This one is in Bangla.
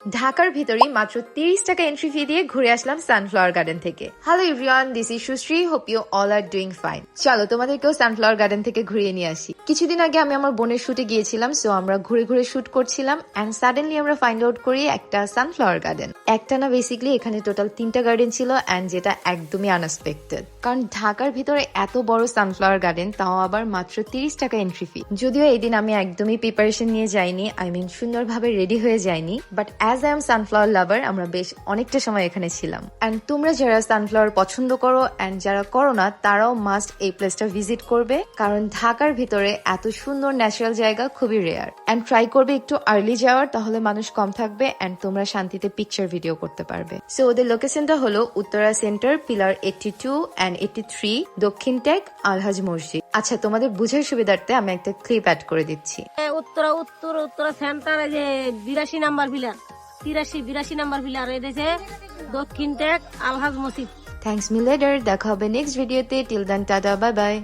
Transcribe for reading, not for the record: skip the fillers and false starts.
ঢাকার ভিতরেই মাত্র 30 টাকা এন্ট্রি ফি দিয়ে ঘুরে আসলাম সানফ্লাওয়ার গার্ডেন থেকে। Hello everyone, this is Sushree, hope you all are doing fine. চলো তোমাদেরকেও সানফ্লাওয়ার গার্ডেন থেকে ঘুরিয়ে নিয়ে আসি। কিছুদিন আগে আমি আমার বোনের শুটে গিয়েছিলাম, সো আমরা ঘুরে ঘুরে শুট করছিলাম এন্ড সাডেনলি আমরা ফাইন্ড আউট করি একটা সানফ্লাওয়ার গার্ডেন। একটা না, বেসিক্যালি এখানে টোটাল 3টা গার্ডেন ছিল এন্ড যেটা একদমই আনএক্সপেক্টেড, কারণ ঢাকার ভিতরে এত বড় সানফ্লাওয়ার গার্ডেন, তাও আবার মাত্র 30 টাকা এন্ট্রি ফি। যদিও এই দিন আমি একদমই প্রিপারেশন নিয়ে যাইনি, আই মিন সুন্দরভাবে রেডি হয়ে যাইনি, but as I am sunflower lover আমরা বেশ অনেকটা সময় এখানে ছিলাম। এন্ড তোমরা যারা সানফ্লাওয়ার পছন্দ করো এন্ড যারা করো না, তারাও মাস্ট এই প্লেসটা ভিজিট করবে, কারণ ঢাকার ভিতরে এত সুন্দর ন্যাচারাল জায়গা খুবই রেয়ার। এন্ড ট্রাই করবে একটু আর্লি যাওয়ার, তাহলে মানুষ কম থাকবে এন্ড তোমরা শান্তিতে পিকচার ভিডিও করতে পারবে। সো ওদের লোকেশনটা হলো উত্তরা সেন্টার, পিলার 82 এন্ড 83, দক্ষিণ টেক, আলহাজ মসজিদ। আচ্ছা, তোমাদের বুঝার সুবিধার্থে আমি একটা ক্লিপ অ্যাড করে দিচ্ছি। উত্তরা সেন্টারে যে 82 নাম্বার পিলার, 82 নাম্বার পিলার, এদেশে দক্ষিণ টেক আলহাজ মসজিদ। থ্যাঙ্কস মি লেটার, দেখা হবে নেক্সট ভিডিওতে। Till then tata, bye by.